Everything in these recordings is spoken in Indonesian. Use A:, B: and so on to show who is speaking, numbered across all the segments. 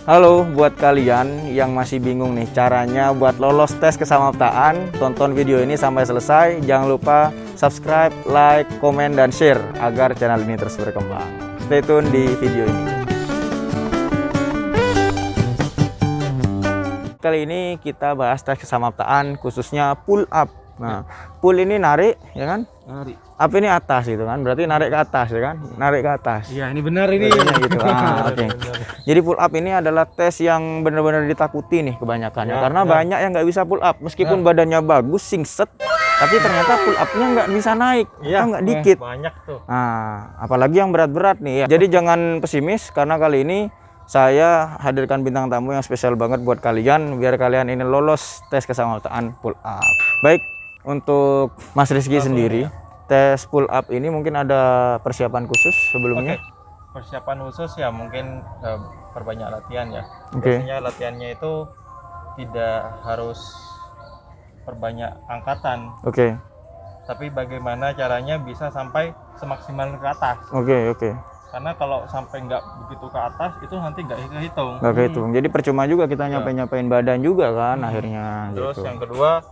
A: Halo, buat kalian yang masih bingung nih caranya buat lolos tes kesamaptaan, tonton video ini sampai selesai. Jangan lupa subscribe, like, komen, dan share agar channel ini terus berkembang. Stay tune di video ini. Kali ini kita bahas tes kesamaptaan khususnya pull up. Nah, pull ini narik, ya kan?
B: Narik.
A: Up ini atas gitu kan? Berarti narik ke atas, ya kan? Narik ke atas.
B: Iya, ini benar ini.
A: Gitu. Oke. Jadi pull up ini adalah tes yang benar-benar ditakuti nih kebanyakannya, karena banyak yang nggak bisa pull up meskipun badannya bagus, singset, tapi ternyata pull up-nya nggak bisa naik, nggak dikit.
B: Banyak tuh.
A: Nah, apalagi yang berat-berat nih ya. Jadi jangan pesimis karena kali ini saya hadirkan bintang tamu yang spesial banget buat kalian biar kalian ini lolos tes kesamaptaan pull up. Baik, untuk Mas Rizky sendiri, tes pull up ini mungkin ada persiapan khusus sebelumnya?
B: Persiapan khusus ya mungkin perbanyak latihan ya.
A: Oke.
B: Biasanya latihannya itu tidak harus perbanyak angkatan,
A: Oke.
B: tapi bagaimana caranya bisa sampai semaksimal ke atas.
A: Oke.
B: Karena kalau sampai nggak begitu ke atas itu nanti nggak kehitung.
A: Nggak kehitung. Jadi percuma juga kita nyapain badan juga kan akhirnya.
B: Terus
A: gitu.
B: yang kedua,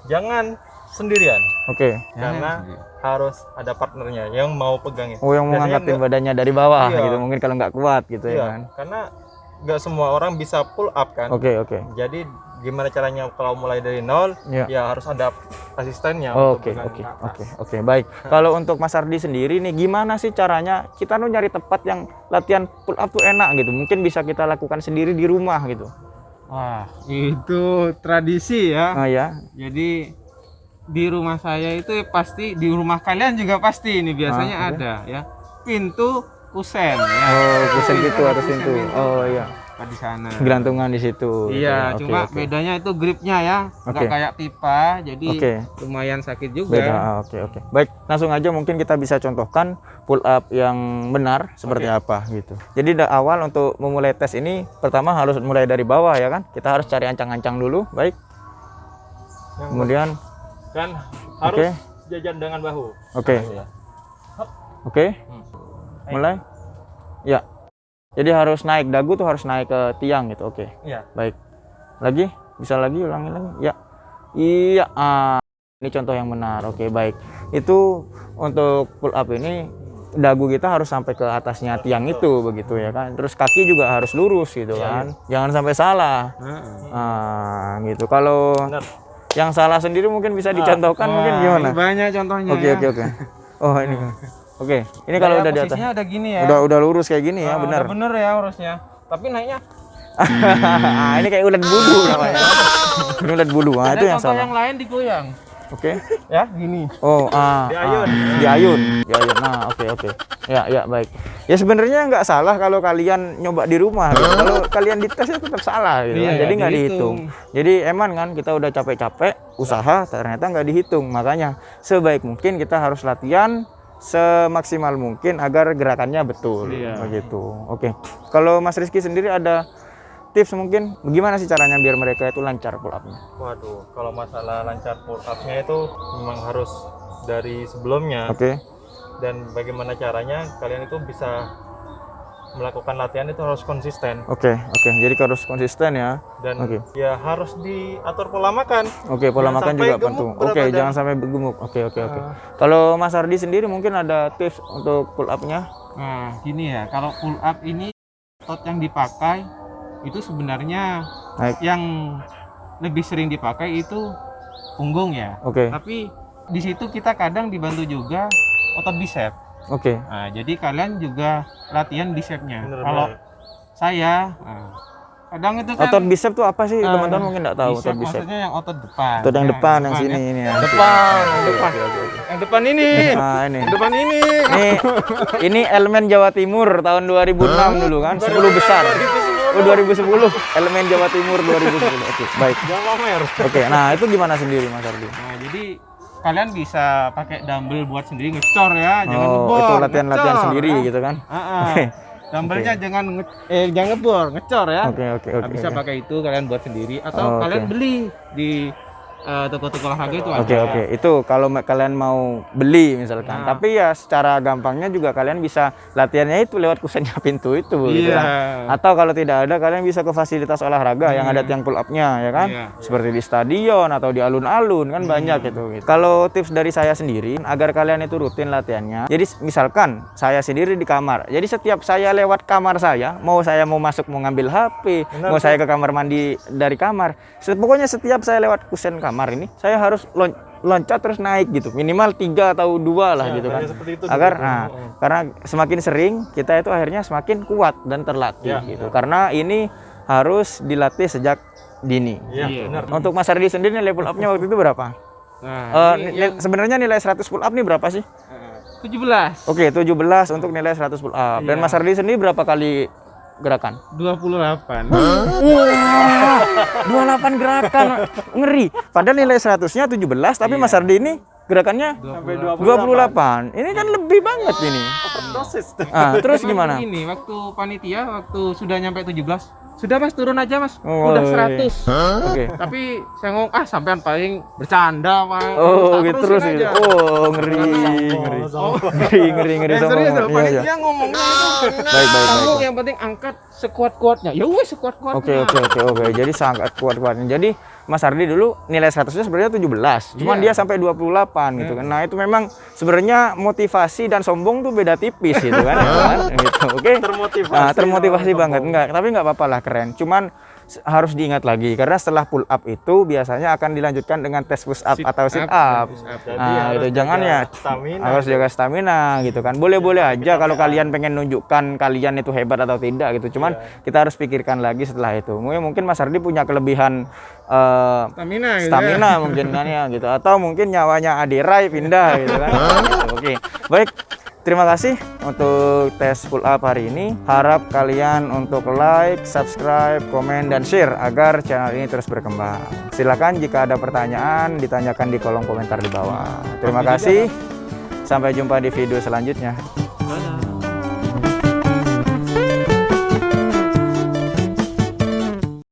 B: jangan sendirian.
A: Oke.
B: Karena harus ada partnernya yang mau pegangin.
A: Oh, yang mau
B: Biasanya
A: ngangkatin badannya dari bawah
B: Iya.
A: gitu. Mungkin kalau nggak kuat gitu ya kan.
B: Karena nggak semua orang bisa pull up kan.
A: Oke.
B: Jadi gimana caranya kalau mulai dari nol?
A: Iya.
B: Ya harus ada asistennya.
A: Oke. Baik. Kalau untuk Mas Ardi sendiri nih, gimana sih caranya kita nyari tempat yang latihan pull up tuh enak gitu? Mungkin bisa kita lakukan sendiri di rumah gitu.
C: Wah, itu tradisi ya.
A: Oh ya.
C: Jadi di rumah saya itu pasti, di rumah kalian juga pasti ini biasanya ada ya. Pintu kusen ya.
A: Oh, kusen gitu atau pintu. Oh iya.
C: Di sana.
A: Gelantungan di situ.
C: Iya,
A: Oke,
C: cuma
A: oke.
C: bedanya itu gripnya ya. Enggak
A: Oke.
C: kayak pipa, jadi
A: Oke.
C: lumayan sakit juga.
A: Beda. Oke. Baik, langsung aja mungkin kita bisa contohkan pull up yang benar seperti apa gitu. Jadi dari awal untuk memulai tes ini pertama harus mulai dari bawah ya kan. Kita harus cari ancang-ancang dulu, baik. Kemudian
B: Kan harus
A: Oke.
B: jajan dengan bahu.
A: Oke.
B: Nah, ya.
A: Oke. Mulai. Ya. Jadi harus naik dagu tuh harus naik ke tiang gitu. Oke.
B: Iya.
A: Baik. Lagi? Bisa lagi ulangi lagi? Ya. Iya. Ini contoh yang benar. Oke, baik. Itu untuk pull up ini dagu kita harus sampai ke atasnya tiang itu begitu ya kan. Terus kaki juga harus lurus gitu kan. Jangan sampai salah. Gitu. Kalau
B: Benar.
A: yang salah sendiri mungkin bisa dicontohkan mungkin gimana?
C: Ini banyak contohnya.
A: Oke. Oh, ini. Oke. Ini kalau udah di atas.
C: Posisinya udah gini ya.
A: Udah lurus kayak gini ya, benar.
C: Udah bener ya urusnya. Tapi naiknya
A: Ini kayak ulat bulu namanya. Ini ulat bulu. Itu
C: ada
A: yang
C: contoh
A: salah.
C: yang lain digoyang.
A: Oke.
C: Ya, gini.
A: Oh, diayun. Nah, oke. Ya, baik. Ya sebenarnya nggak salah kalau kalian nyoba di rumah. Gitu. Kalau kalian dites ya tetap salah gitu.
C: Iya,
A: Jadi nggak
C: dihitung.
A: dihitung. Jadi eman kan kita udah capek-capek usaha ternyata nggak dihitung. Makanya sebaik mungkin kita harus latihan semaksimal mungkin agar gerakannya betul.
C: Iya.
A: Begitu. Oke. Kalau Mas Rizky sendiri ada tips mungkin bagaimana sih caranya biar mereka itu lancar pull up-nya?
B: Waduh, kalau masalah lancar pull up-nya itu memang harus dari sebelumnya.
A: Oke.
B: Dan bagaimana caranya kalian itu bisa melakukan latihan itu harus konsisten.
A: Oke. Jadi harus konsisten ya.
B: Dan
A: Oke.
B: ya harus diatur pola makan.
A: Oke, pola
B: Jangan
A: makan
B: sampai
A: juga
B: gemuk
A: penting.
B: berat
A: Oke,
B: badan.
A: jangan sampai gemuk. Oke. Kalau Mas Ardi sendiri mungkin ada tips untuk pull up-nya?
C: Nah, gini ya, kalau pull up ini otot yang dipakai itu sebenarnya
A: Naik.
C: yang lebih sering dipakai itu punggung ya.
A: Oke.
C: Tapi di situ kita kadang dibantu juga otot bicep.
A: Oke.
C: Nah, jadi kalian juga latihan bicepnya.
B: Bener,
C: Kalau saya, kadang itu kan
A: Otot bicep tuh apa sih? Teman-teman mungkin nggak tahu otot bicep.
C: maksudnya yang otot depan.
A: Otot yang
C: Nah,
A: depan yang
C: ya.
A: sini ini ya.
C: Depan,
A: Oke,
C: depan.
A: oke.
C: Yang depan ini.
A: Nah, ini.
C: Yang depan ini.
A: Ini elemen Jawa Timur tahun 2006 dulu kan, 10 besar. Oh, 2010 elemen Jawa Timur 2010. Oke, baik.
B: Jangan pamer.
A: Oke, nah itu gimana sendiri Mas Ardi?
C: Nah, jadi kalian bisa pakai dumbbell buat sendiri ngecor ya, jangan
A: Oh,
C: ngebor.
A: itu latihan-latihan
C: ngecor,
A: sendiri
C: ya.
A: gitu kan?
C: Oke. Dumbbellnya jangan jangan ngebor, ngecor ya.
A: Oke.
C: Nah, bisa pakai itu kalian buat sendiri atau
A: Oh,
C: kalian
A: oke.
C: beli di toko-toko olahraga itu ada.
A: Oke. Itu kalau kalian mau beli misalkan.
C: Nah.
A: Tapi ya secara gampangnya juga kalian bisa latihannya itu lewat kusennya pintu itu gitu
C: Iya.
A: kan. Atau kalau tidak ada kalian bisa ke fasilitas olahraga yang ada tiang pull up-nya ya kan.
C: Iya.
A: Seperti di stadion atau di alun-alun kan banyak gitu. Kalau tips dari saya sendiri agar kalian itu rutin latihannya. Jadi misalkan saya sendiri di kamar. Jadi setiap saya lewat kamar saya, mau masuk mau ngambil HP, mau saya ke kamar mandi dari kamar. Pokoknya setiap saya lewat kusen kamar ini saya harus loncat terus naik gitu, minimal 3 atau 2 lah gitu kan,
B: seperti itu
A: agar
B: gitu.
A: karena semakin sering kita itu akhirnya semakin kuat dan terlatih gitu, karena ini harus dilatih sejak dini.
B: Iya, benar.
A: Untuk Mas Ardi sendiri nilai pull up-nya waktu itu berapa?
C: Nah,
A: Sebenarnya nilai 100 pull up nih berapa sih?
C: 17.
A: Oke, 17 untuk nilai 100 pull up. Dan Mas Ardi sendiri berapa kali gerakan?
C: 28.
A: 28 gerakan, ngeri. Padahal nilai 100-nya 17, tapi Mas Ardi ini gerakannya
B: Sampai
A: 28. Ini kan lebih banget ini.
B: dosis.
A: Terus gimana?
C: Ini waktu panitia, waktu sudah nyampe 17, sudah Mas turun aja Mas,
A: Oh,
C: udah
A: iya.
C: 100.
A: Oke.
C: Tapi saya ngomong, sampean paling bercanda Pak.
A: Oh,
C: Tak
A: gitu
C: terusin
A: terus gitu.
C: aja.
A: Oh, ngeri. Ngeri
C: Serius
A: sombong.
C: loh,
A: Iya, iya.
C: panitia ngomongnya itu.
A: Baik.
C: Kamu yang penting angkat sekuat-kuatnya. Ya wes sekuat-kuatnya.
A: Oke. Jadi sangat kuat-kuatnya. Jadi Mas Ardi dulu nilai 100-nya sebenarnya 17. Cuman
C: Iya.
A: dia sampai 28 gitu kan. Nah, itu memang sebenarnya motivasi dan sombong tuh beda tipis gitu kan. Ya kan? Gitu. Oke.
B: Termotivasi.
A: Termotivasi banget. Tapi nggak apa-apa lah, keren. Cuman harus diingat lagi karena setelah pull up itu biasanya akan dilanjutkan dengan tes push up atau sit up.
B: Jadi
A: Nah,
B: harus
A: itu jangan
B: jaga
A: ya
B: stamina.
A: harus jaga stamina gitu kan. Boleh-boleh aja kalau kalian pengen nunjukkan kalian itu hebat atau tidak gitu. Cuman kita harus pikirkan lagi setelah itu. Mungkin Mas Ardi punya kelebihan
C: Stamina gitu.
A: stamina mungkin kan ya gitu, atau mungkin nyawanya Aderai pindah gitu kan. Gitu. Oke. Baik. Terima kasih untuk tes pull up hari ini. Harap kalian untuk like, subscribe, komen, dan share agar channel ini terus berkembang. Silakan jika ada pertanyaan ditanyakan di kolom komentar di bawah. Terima kasih. Sampai jumpa di video selanjutnya.